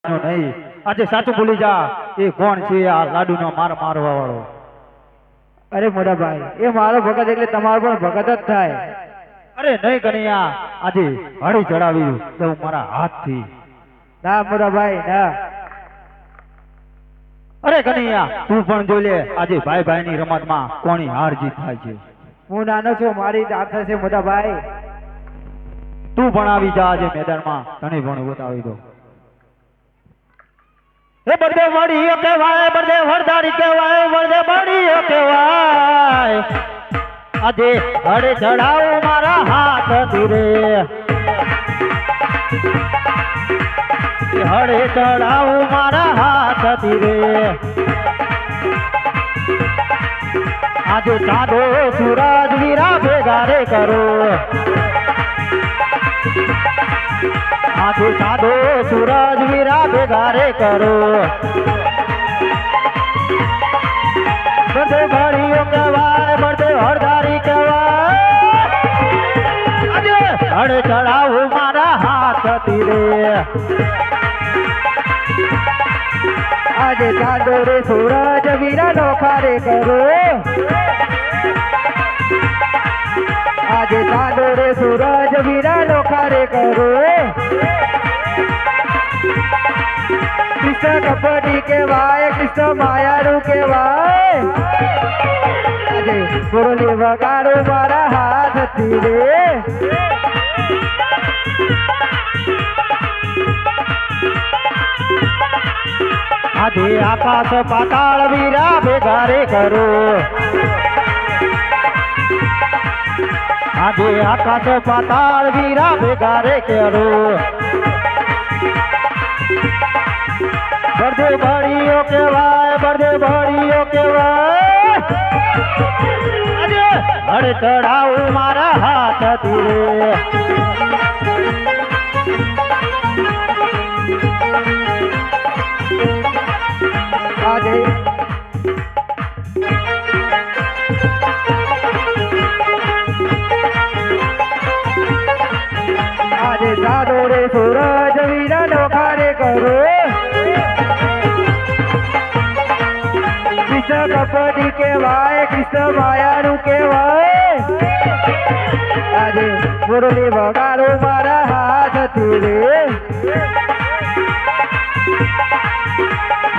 નહીં આજે સાચું ભૂલી જા એ કોણ છે આ લાડુનો માર મારવા વાળો. અરે મોટા ભાઈ એ મારો ભગત એટલે તમારો પણ ભગત જ થાય. અરે નહીં કનૈયા આજે હળી ચડાવી દઉં મારા હાથથી. ના મોટા ભાઈ ના. અરે કનૈયા તું પણ જોઈ લે આજે ભાઈ ભાઈ ની રમતમાં કોની હાર જીત થાય છે. હું નાનો છું મારી હાર થશે મોટા ભાઈ. તું પણ આવી જા આજે મેદાનમાં તને પણ બતાવી દો. એ બળદે વડીઓ કહેવાય બળદે વરદારી કહેવાય બળદે વડીઓ કહેવાય આજે હળે ચડાવ મારા હાથથી રે હળે ચડાવ મારા હાથથી રે આજે ચાંદો સૂરજ વીરા ભેગા રે કરો આજે ચાંદો સૂરજ વીરા ભેગા રે કરો બળદે વડીઓ કહેવાય બળદે હળદારી કહેવાય આજે હળે ચડાવ મારા હાથથી રે આજે ચાંદો રે સૂરજ વીરા નોખા રે કરો આજે ચાંદો રે સૂરજ વીરા નોખા રે કરો કૃષ્ણ કપટી કહેવાય કૃષ્ણ માયાનું કહેવાય આજે મુરલી વગાડો મારા હાથથી રે આજે આકાશ પાતાળ વીરા ભેગા રે કરો આજે આકાશ પાતાળ વીરા ભેગા રે કરો બળદે વડીઓ કહેવાય બળદે વડીઓ કહેવાય આજે હળ ચડાવ મારા હાથથી રે આજે આજે ચાંદો રે સૂરજ વીરા નોખા રે કરો કૃષ્ણ કપટી કહેવાય કૃષ્ણ માયાનું કહેવાય આજે મુરલી વગાડો મારા હાથથી રે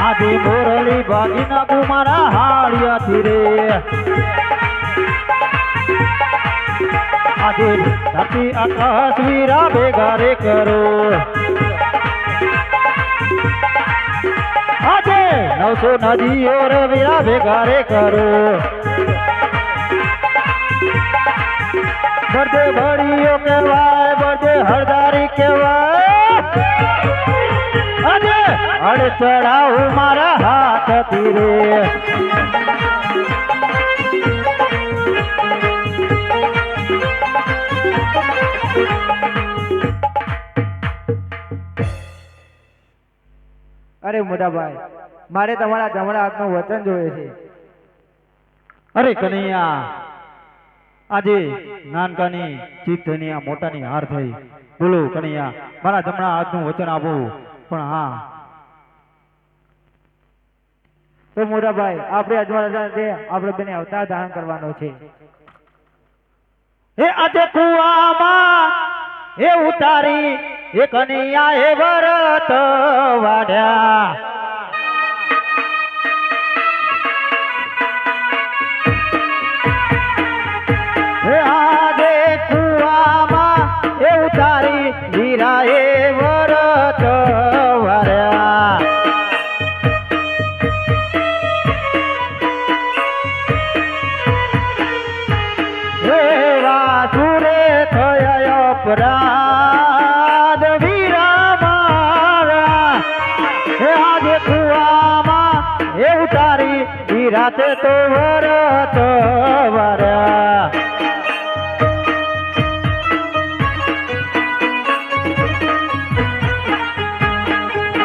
આજે મોરલી ભાગી નાખું મારા હાળિયાથી રે આજે ધરતી આકાશ વીરા ભેગા રે કરો આજે 900 નદીઓ રે વીરા ભેગા રે કરો બળદે વડીઓ કહેવાય બળદે હળદારી કહેવાય આજે હળ ચડાવ મારા હાથથી રે અરે મોટા ભાઈ મારે તમારા જમણા હાથનું વચન જોઈએ છે. અરે કનૈયા આજે નાનકાની જીત થઈને આ મોટાની હાર થઈ. બોલો કનૈયા મારા જમણા હાથનું વચન આપો. પણ હા તો મોટા ભાઈ આપણે અજવાળા છે આપણે બેને અવતાર ધારણ કરવાનો છે. એ આજે કુવામાં એ ઉતારી એ કનૈયા એ વરત વાડ્યા એ આજે કુવામાં એ ઉતારી વીરા એ વરત વાડ્યા એ વાસુરે થયા અપરાધ વીરા મારા એ આજે કુવામાં એ ઉતારી વીરા તે તો વરત વાર્યા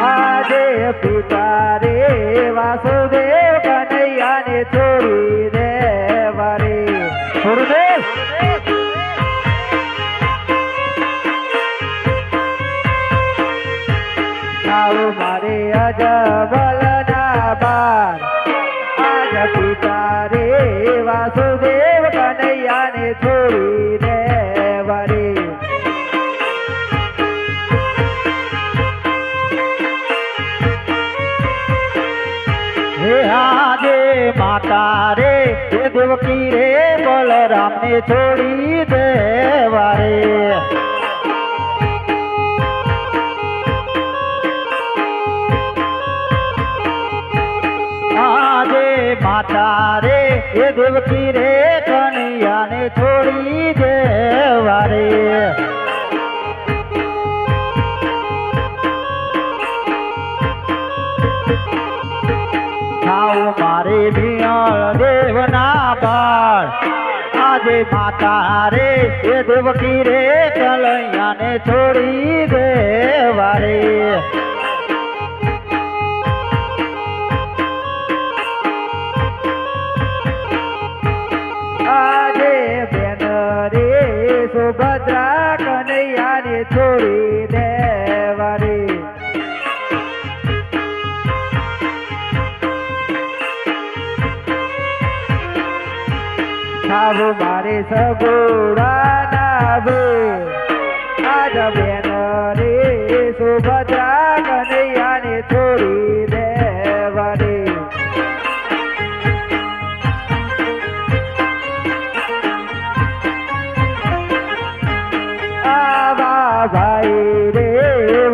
આજે પિતા રે વાસુદેવ કનૈયાને છોડી દે વારે છોડ દે આવો મારે અજબલના બાર આજ પિતા રે વાસુદેવ કનૈયાને છોડીને વળી હે આજે માતા રે હે દેવકી રે બલરામ ને છોડી દેવા રે આજે માતા રે હે દેવકી રે કનૈયાને છોડી દેવા રે આવો મારે વિયાળ દેવના બાળ આજે માતા રે એ દેવકી રે કનૈયાને છોડી દેવા રે આજે બેન રે સુભદ્રા કનૈયાને છોડી દેવા રે આવો મારે સગુડાના બે આજ બેન રે સુભદ્રા કનૈયાને છોડી દેવા રે આવા ભાઈ રે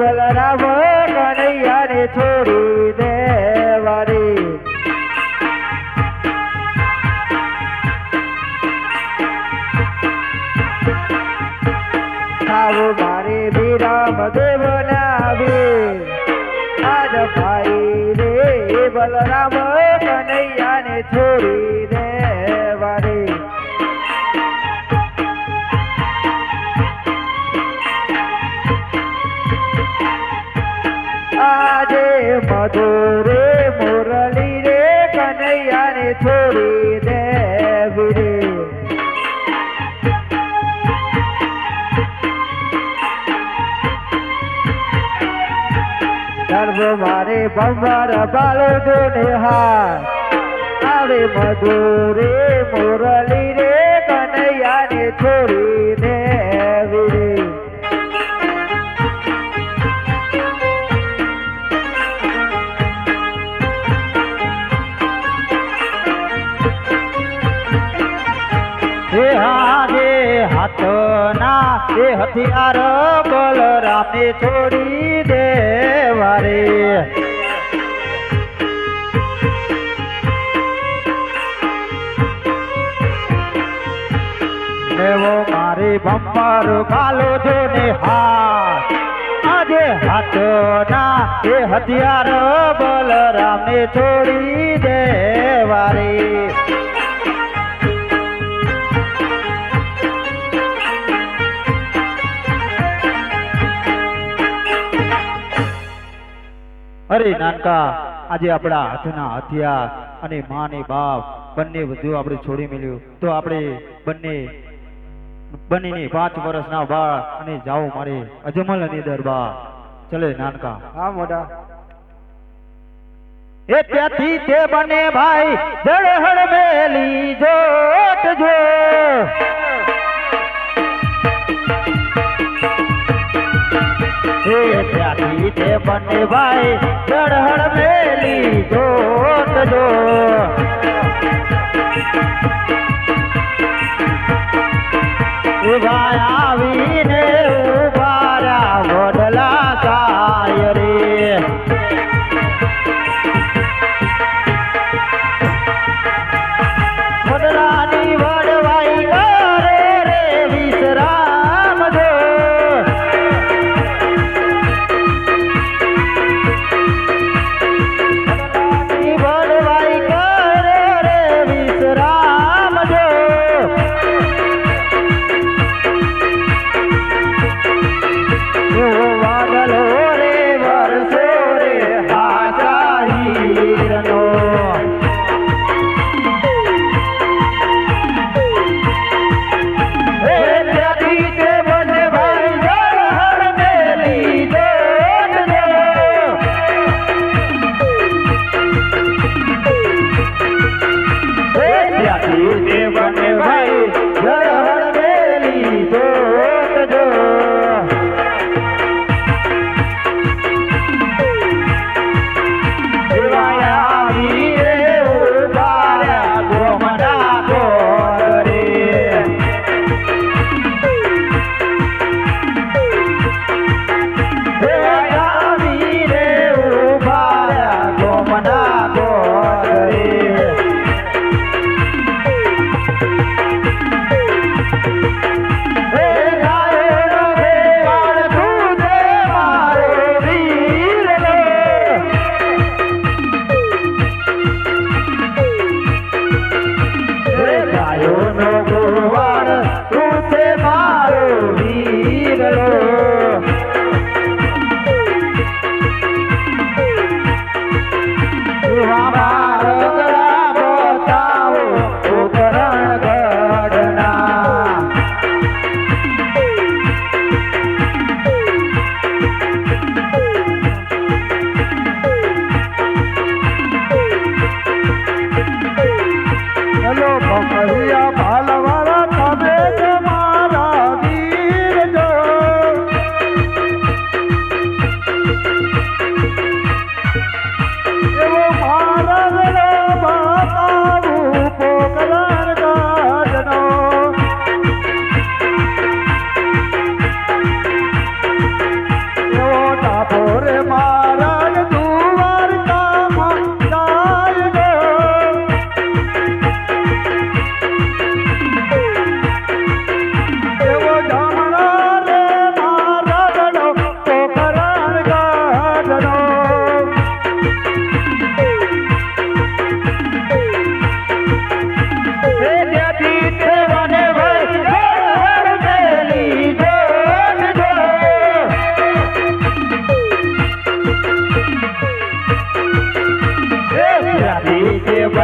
બલરામ કનૈયાને છોડી દેવા રે આવો મારે વિરામ દેવના વીર આજ ભાઈ રે બલરામ કનૈયાને છોડી દેવા રે આજે મધુરે મુરલી રે કનૈયાને છોડી દેવી રે સર્વ મારે ભંવાર બાલો જોને હાર આવે મધુરે મુરલી રે કનૈયાને છોડી દેવી રે હે આજે હાથના એ હથિયાર બલરામે છોડી દેવા રે દેવો મારે ભંબર ગાલો જોને હાથ આજે હાથના એ હથિયાર બલરામે છોડી દેવા રે અરે નાનકા આજે આપણા હાથના હથિયાર અને માં ને બાપ બંને બધું આપણે છોડી મેલ્યું તો આપણે બંનેની 5 વર્ષના બાળ અને જાઓ મારે અજમલ ની દરબાર ચલે નાનકા હા મોટા એ ત્યાંથી તે બને ભાઈ જળહળ મેલી જોટ જો ત્યાંથી તે બંને ભાઈ જળહળ મેલી જોત જો ભાઈ આવીને ઉભાર્યા વડલા કાય રે વડલાની વડવાઈ કરે રે વિશ્રામ જો વડવાઈ કરે રે વિશ્રામ જો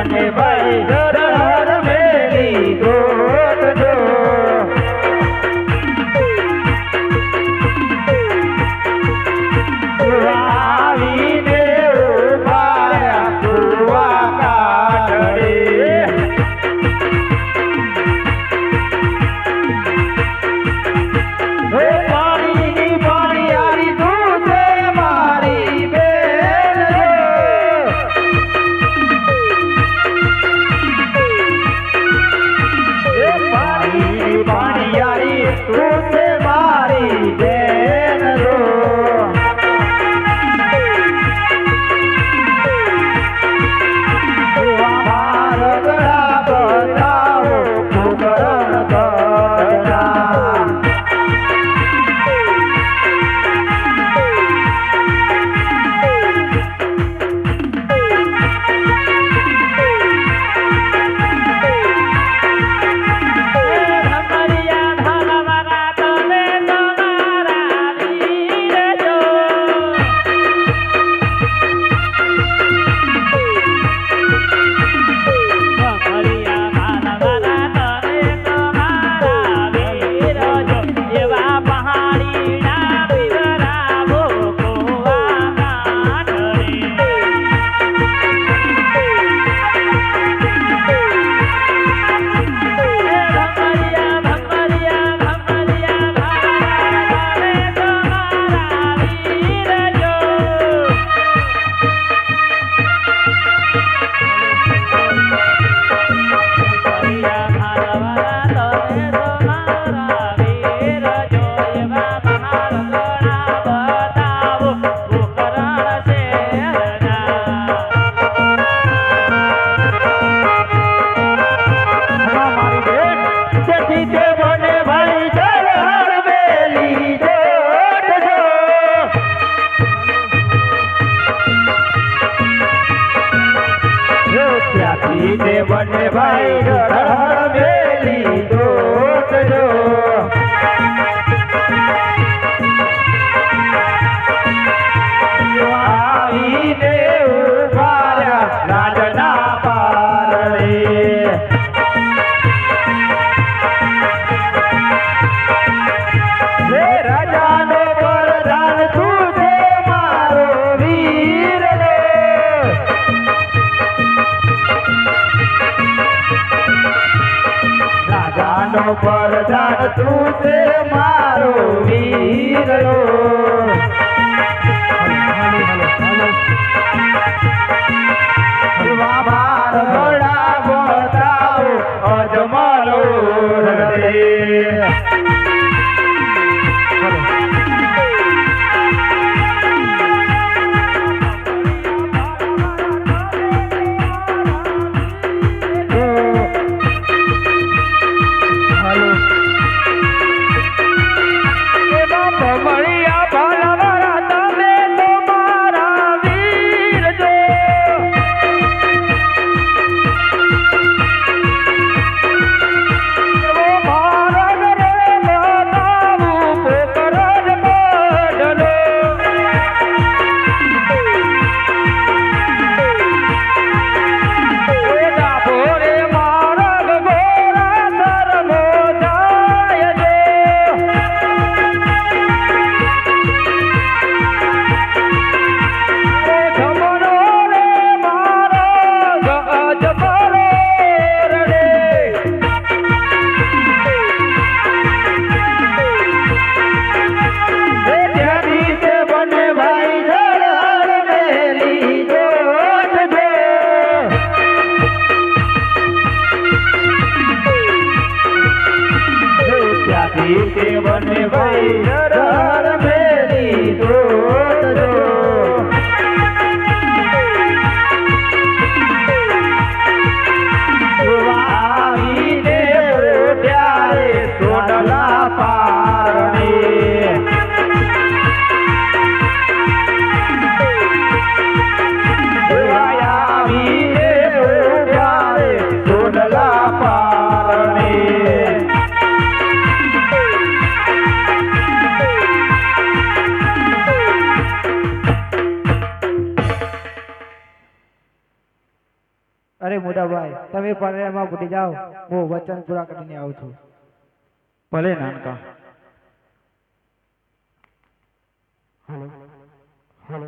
બને ભાઈ ધરણ મેલી ગોતજો આવીને ઉભાર્યા કુવા કાઢે પાણીની પાણીયારી તું છે મારી બેન પાણીની પાણીયારી તું છે મારી બેન મારા બતાવો કુકરણ કરના બને ભાઈ ધરણ મેલી ગોતજો આવીને ઉભાર્યા રાજના પારણે રાજાનો વરદાન તું છે મારો વીર રાજાનો વરદાન તું છે મારો વીર બાબા ઘોડા બતાવો અજમલો હૃદય બને ભાઈ ધરણ મેલી ગોતજો આવીને ત્યારે સોનલા પારણે આવીને ત્યારે સોનલા પારણે અરે મોટાભાઈ તમે પરણેમાં ભૂલી જાઓ હું વચન પૂરા કરીને આવું છું. ભલે નાનકા. હાલો હાલો